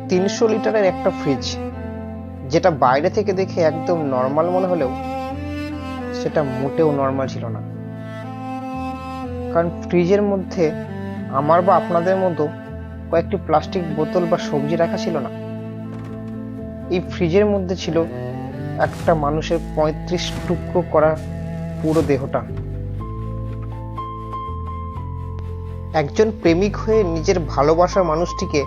300 লিটারের একটা ফ্রিজ, যেটা বাইরে থেকে দেখে একদম নর্মাল মনে হলেও সেটা মোটেও নর্মাল ছিল না। কারণ ফ্রিজের মধ্যে আমার বা আপনাদের মতো কয়েকটি প্লাস্টিক বোতল বা সবজি রাখা ছিল না। এই ফ্রিজের মধ্যে ছিল একটা মানুষের 35 টুকরো করা পুরো দেহটা। একজন প্রেমিক হয়ে নিজের ভালোবাসার মানুষটিকে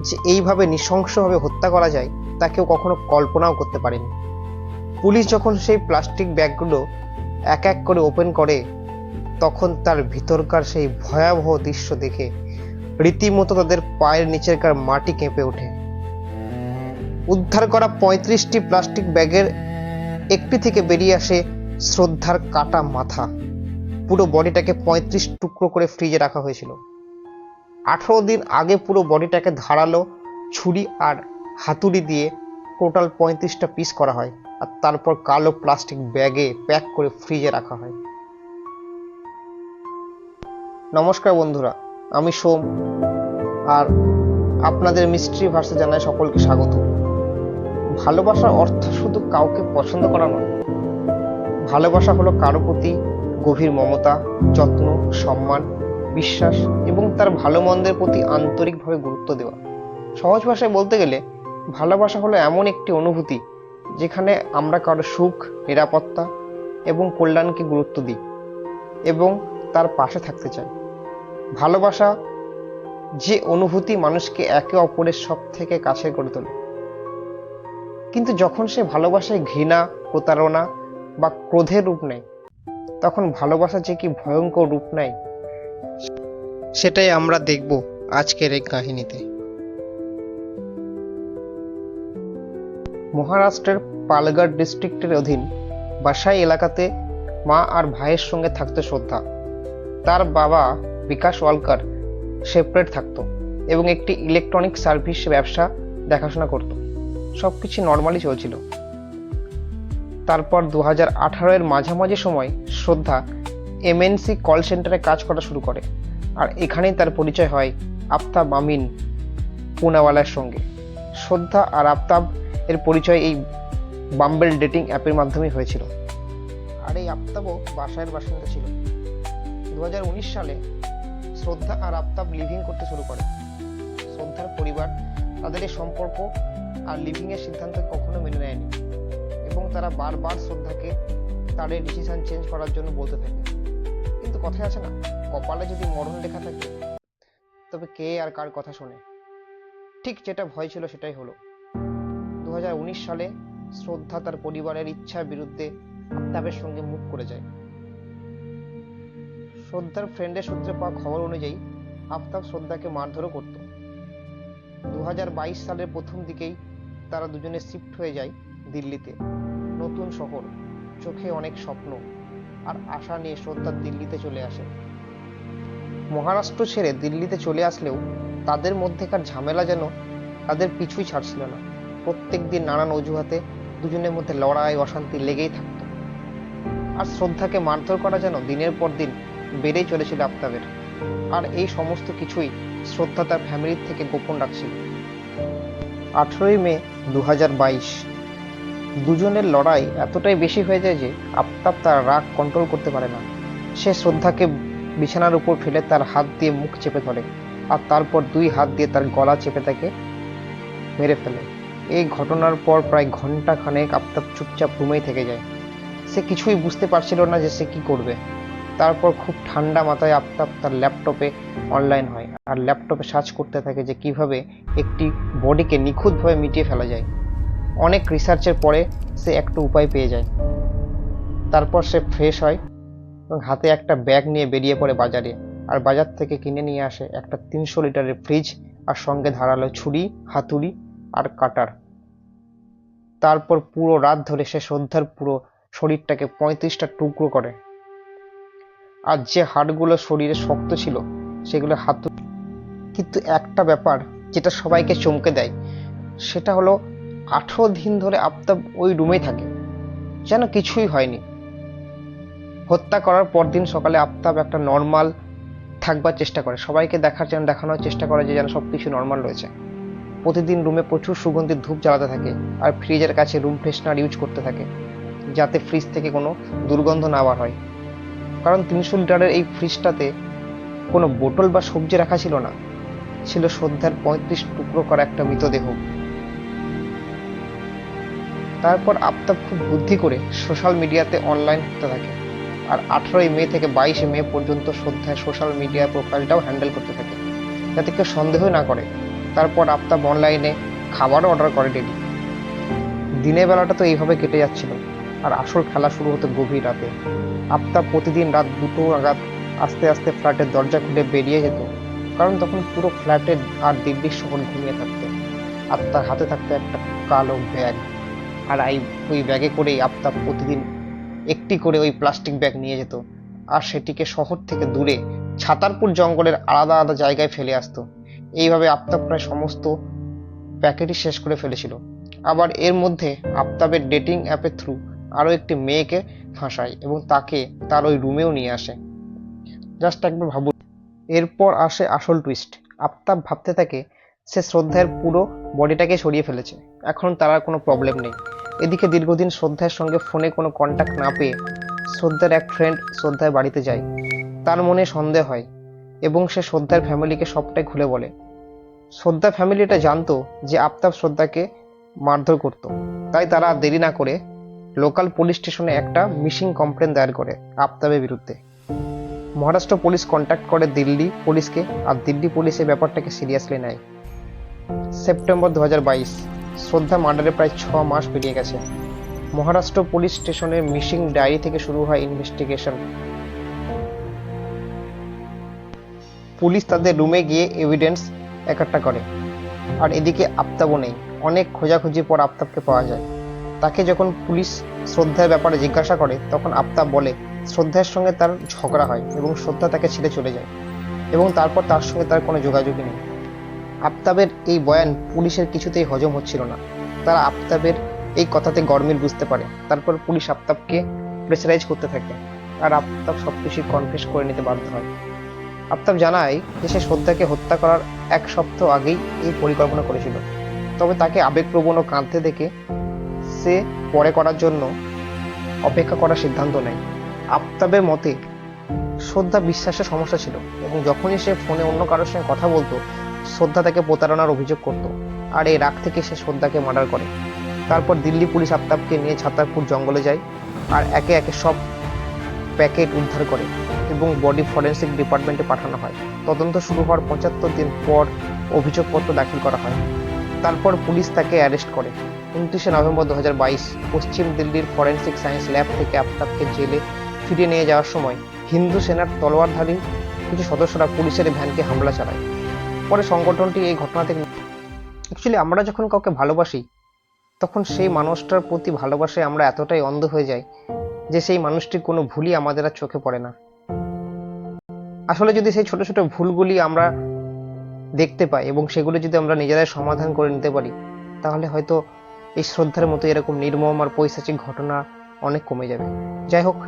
যে এইভাবে নৃশংসভাবে হত্যা করা যায় তা কেউ কখনো কল্পনাও করতে পারেনি। পুলিশ যখন সেই প্লাস্টিক ব্যাগগুলো এক এক করে ওপেন করে, তখন তার ভিতরকার সেই ভয়াবহ দৃশ্য দেখে রীতিমতো তাদের পায়ের নিচেরকার মাটি কেঁপে ওঠে। উদ্ধার করা 35টি প্লাস্টিক ব্যাগের একটি থেকে বেরিয়ে আসে শ্রদ্ধার কাটা মাথা। পুরো বডিটাকে 35 টুকরো করে ফ্রিজে রাখা হয়েছিল। 18 দিন আগে পুরো বডিটাকে ধারালো ছুরি আর হাতুড়ি দিয়ে টোটাল 35টা পিস করা হয়, আর তারপর কালো প্লাস্টিক ব্যাগে প্যাক করে ফ্রিজে রাখা হয়। নমস্কার বন্ধুরা, আমি সোম, আর আপনাদের মিস্ট্রি ভার্সে জানাই সকলকে স্বাগত। ভালোবাসার অর্থ শুধু কাউকে পছন্দ করা নয়। ভালোবাসা হলো কারো প্রতি গভীর মমতা, যত্ন, সম্মান, বিশ্বাস এবং তার ভালো মন্দের প্রতি আন্তরিকভাবে গুরুত্ব দেওয়া। সহজ ভাষায় বলতে গেলে ভালোবাসা হলো এমন একটি অনুভূতি যেখানে আমরা কারো সুখ, নিরাপত্তা এবং কল্যাণকে গুরুত্ব দিই এবং তার পাশে থাকতে চাই। ভালোবাসা যে অনুভূতি মানুষকে একে অপরের সব থেকে কাছে করে তোলে, কিন্তু যখন সে ভালোবাসায় ঘৃণা, প্রতারণা বা ক্রোধের রূপ নেয়, তখন ভালোবাসা যে কি ভয়ঙ্কর রূপ নেয় সেটাই আমরা দেখব আজকের এই কাহিনীতে। মহারাষ্ট্রের পালঘাট ডিস্ট্রিক্টের অধীন বাসাই এলাকাতে মা আর ভাইয়ের সঙ্গে থাকতো শ্রদ্ধা। তার বাবা বিকাশ ওয়ালকার সেপারেট থাকতো এবং একটি ইলেকট্রনিক সার্ভিস ব্যবসা দেখাশোনা করত। সবকিছু নর্মালি চলছিল। তারপর 2018-এর মাঝামাঝি সময় শ্রদ্ধা এমএনসি কল সেন্টারে কাজ করা শুরু করে, আর এখানেই তার পরিচয় হয় আফতাব আমিন পুনাওয়ালার সঙ্গে। শ্রদ্ধা আর আফতাব এর পরিচয় এই বাম্বেল ডেটিং অ্যাপের মাধ্যমে হয়েছিল, আর এই আফতাবও বাসায়ের বাসিন্দা ছিল। 2019 সালে শ্রদ্ধা আর আফতাব লিভিং করতে শুরু করে। শ্রদ্ধার পরিবার তাদের এই সম্পর্ক আর লিভিং এর সিদ্ধান্ত কখনো মেনে নেয়নি এবং তারা বারবার শ্রদ্ধাকে তার এই ডিসিশন চেঞ্জ করার জন্য বলতে থাকে। কিন্তু কথাই আছে না, কপালে যদি মরণ লেখা থাকে তবে কে আর কার কথা শোনে। ঠিক যেটা ভয় ছিল সেটাই হলো। 2019 সালে শ্রদ্ধা তার পরিবারের ইচ্ছার বিরুদ্ধে আফতাবের সঙ্গে মুখ করে যায়। শ্রদ্ধার ফ্রেন্ডের সূত্রে পাওয়া খবর অনুযায়ী আফতাব শ্রদ্ধাকে মারধরও করত। 2022 সালের প্রথম দিকেই তারা দুজনে শিফট হয়ে যায় দিল্লিতে। নতুন শহর, চোখে অনেক স্বপ্ন আর আশা নিয়ে শ্রদ্ধা দিল্লিতে চলে আসে। মহারাষ্ট্র ছেড়ে দিল্লিতে চলে আসলেও তাদের মধ্যেকার ঝামেলা যেন তাদের পিছুই ছাড়ছিল না। প্রত্যেক দিন নানান অজুহাতে দুজনের মধ্যে লড়াই, অশান্তি লেগেই থাকতো। আর শ্রদ্ধাকে মারধর করা যেন দিনের পর দিন বেড়েই চলেছিল আফতাবের। আর এই সমস্ত কিছুই শ্রদ্ধা তার ফ্যামিলির থেকে গোপন রাখছিল। 18 মে 2022 দুজনের লড়াই এতটাই বেশি হয়ে যায় যে আফতাব তার রাগ কন্ট্রোল করতে পারে না। সে শ্রদ্ধাকে বিছানার উপর ফেলে তার হাত দিয়ে মুখ চেপে ধরে, আর তারপর 2 হাত দিয়ে তার গলা চেপে তাকে মেরে ফেলে। এই ঘটনার পর প্রায় ঘন্টা খানেক আফতাব চুপচাপ রুমেই থেকে যায়। সে কিছুই বুঝতে পারছিল না যে সে কি করবে। তারপর খুব ঠান্ডা মাথায় আফতাব তার ল্যাপটপে অনলাইন হয় আর ল্যাপটপে সার্চ করতে থাকে যে কিভাবে একটি বডিকে নিখুঁতভাবে মিটিয়ে ফেলা যায়। অনেক রিসার্চের পরে সে একটা উপায় পেয়ে যায়। তারপর সে ফ্রেশ হয় এবং হাতে একটা ব্যাগ নিয়ে বেরিয়ে পড়ে বাজারে, আর বাজার থেকে কিনে নিয়ে আসে একটা 300 লিটারের ফ্রিজ আর সঙ্গে ধারালো ছুরি, হাতুড়ি আর কাটার। তারপর পুরো রাত ধরে সে শ্রদ্ধার পুরো শরীরটাকে 35টা টুকরো করে, আর যে হাড়গুলো শরীরে শক্ত ছিল সেগুলো হাতুড়ি। কিন্তু একটা ব্যাপার যেটা সবাইকে চমকে দেয় সেটা হলো 18 দিন ধরে আফতাব ওই রুমেই থাকে, যেন কিছুই হয়নি। হত্যা করার পরদিন সকালে আফতাব একটা নর্মাল থাকবার চেষ্টা করে, সবাইকে দেখানোর চেষ্টা করে যে যেন সবকিছু নর্মাল রয়েছে। প্রতিদিন রুমে প্রচুর সুগন্ধিত ধূপ জ্বালাতে থাকে আর ফ্রিজের কাছে রুম ফ্রেশনার ইউজ করতে থাকে, যাতে ফ্রিজ থেকে কোনো দুর্গন্ধ না বার হয়। কারণ 300 লিটারের এই ফ্রিজটাতে কোনো বোতল বা সবজি রাখা ছিল না, ছিল শ্রদ্ধার 35 টুকরো করা একটা মৃতদেহ। তারপর আফতাব খুব বুদ্ধি করে সোশ্যাল মিডিয়াতে অনলাইন হতে থাকে, আর 18 মে থেকে 22 মে পর্যন্ত শ্রদ্ধার সোশ্যাল মিডিয়া প্রোফাইলটাও হ্যান্ডেল করতে থাকে, যাতে কেউ সন্দেহ না করে। তারপর আফতাব অনলাইনে খাবারও অর্ডার করে ডেলি। দিনের বেলাটা তো এইভাবে কেটে যাচ্ছিল, আর আসল খেলা শুরু হতো গভীর রাতে। আফতাব প্রতিদিন রাত 2টো নাগাদ আস্তে আস্তে ফ্ল্যাটের দরজা খুলে বেরিয়ে যেত, কারণ তখন পুরো ফ্ল্যাটে আর দিল্লির শহর ঘুমিয়ে থাকতো। আর তার হাতে থাকতো একটা কালো ব্যাগ, আর ওই ব্যাগে করেই আফতাব প্রতিদিন একটি করে ওই প্লাস্টিক ব্যাগ নিয়ে যেত, আর সেটিকে শহর থেকে দূরে ছাতারপুর জঙ্গলের আলাদা আলাদা জায়গায় ফেলে আসতো। এইভাবে আফতাব প্রায় সমস্ত প্যাকেটই শেষ করে ফেলেছিল। আবার এর মধ্যে আফতাবের ডেটিং অ্যাপের থ্রু আরও একটি মেয়েকে ফাঁসায় এবং তাকে তার ওই রুমেও নিয়ে আসে। জাস্ট একবার ভাবুন। এরপর আসে আসল টুইস্ট। আফতাব ভাবতে থাকে সে শ্রদ্ধার পুরো বডিটাকে সরিয়ে ফেলেছে, এখন তার আর কোনো প্রবলেম নেই। এদিকে দীর্ঘদিন শ্রদ্ধার সঙ্গে ফোনে কোনো কন্ট্যাক্ট না পেয়ে শ্রদ্ধার এক ফ্রেন্ড শ্রদ্ধার বাড়িতে যায়। তার মনে সন্দেহ হয় এবং সে শ্রদ্ধার ফ্যামিলিকে সবটাই খুলে বলে। শ্রদ্ধা ফ্যামিলিটা জানতো যে আফতাব শ্রদ্ধাকে মারধর করত, তাই তারা আর দেরি না করে লোকাল পুলিশ স্টেশনে একটা মিসিং কমপ্লেন দায়ের করে আফতাবের বিরুদ্ধে। মহারাষ্ট্র পুলিশ কন্ট্যাক্ট করে দিল্লি পুলিশকে, আর দিল্লি পুলিশ এই ব্যাপারটাকে সিরিয়াসলি নেয়। সেপ্টেম্বর 2022, শ্রদ্ধা মার্ডারে প্রায় 6 মাস পেরিয়ে গেছে। মহারাষ্ট্র পুলিশ স্টেশনের মিসিং ডায়েরি থেকে শুরু হয় ইনভেস্টিগেশন। পুলিশ তাদের রুমে গিয়ে এভিডেন্স একত্র করে, আর এদিকে আফতাবও নেই। অনেক খোঁজাখুঁজির পর আফতাবকে পাওয়া যায়। তাকে যখন পুলিশ শ্রদ্ধার ব্যাপারে জিজ্ঞাসা করে, তখন আফতাব বলে শ্রদ্ধার সঙ্গে তার ঝগড়া হয় এবং শ্রদ্ধা তাকে ছেড়ে চলে যায়, এবং তারপর তার সঙ্গে তার কোনো যোগাযোগই নেই। আফতাবের এই বয়ান পুলিশের কিছুতেই হজম হচ্ছিল না। তারা আফতাবের এই কথাতে গরমিল বুঝতে পারে। তারপর পুলিশ আফতাবকে প্রেসারাইজ করতে থাকে, আর আফতাব সবকিছু কনফেস করে নিতে বাধ্য হয়। আফতাব জানায় যে সে শ্রদ্ধাকে হত্যা করার 1 সপ্তাহ আগেই এই পরিকল্পনা করেছিল, তবে তাকে আবেগপ্রবণ ও কাঁদতে দেখে সে পরে করার জন্য অপেক্ষা করার সিদ্ধান্ত নেয়। আফতাবের মতে শ্রদ্ধা বিশ্বাসের সমস্যা ছিল, এবং যখনই সে ফোনে অন্য কারোর সঙ্গে কথা বলতো, শ্রদ্ধা তাকে প্রতারণার অভিযোগ করত, আর এই রাগ থেকে সে শ্রদ্ধাকে মার্ডার করে। তারপর দিল্লি পুলিশ আফতাবকে নিয়ে ছাতারপুর জঙ্গলে যায়, আর একে একে সব প্যাকেট উদ্ধার করে এবং বডি ফরেন্সিক ডিপার্টমেন্টে পাঠানো হয়। তদন্ত শুরু হওয়ার 75 দিন পর অভিযোগপত্র দাখিল করা হয়। তারপর পুলিশ তাকে অ্যারেস্ট করে। 29 নভেম্বর 2022, পশ্চিম দিল্লির ফরেন্সিক সায়েন্স ল্যাব থেকে আফতাবকে জেলে ফিরিয়ে নিয়ে যাওয়ার সময় হিন্দু সেনার তলোয়ারধারী কিছু সদস্যরা পুলিশের ভ্যানকে হামলা চালায়। পরে সংগঠনটি এই ঘটনা থেকে অ্যাকচুয়ালি আমরা যখন কাউকে ভালোবাসি, তখন সেই মানুষটার প্রতি ভালোবাসায় আমরা এতটাই অন্ধ হয়ে যাই যে সেই মানুষটির কোনো ভুলই আমাদের আর চোখে পড়ে না। আসলে যদি সেই ছোট ছোট ভুলগুলি আমরা দেখতে পাই এবং সেগুলো যদি আমরা নিজেরাই সমাধান করে নিতে পারি, তাহলে হয়তো এই শ্রদ্ধার মতো এরকম নির্মম আর পৈশাচিক ঘটনা অনেক কমে যাবে। যাই হোক,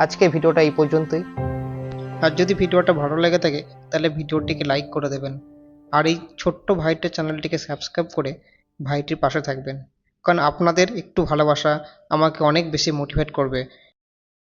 আজকে ভিডিওটা এই পর্যন্তই। আর যদি ভিডিওটা ভালো লেগে থাকে তাহলে ভিডিওটিকে লাইক করে দেবেন, আর এই ছোট্ট ভাইটির চ্যানেলটিকে সাবস্ক্রাইব করে ভাইটির পাশে থাকবেন, কারণ আপনাদের একটু ভালোবাসা আমাকে অনেক বেশি মোটিভেট করবে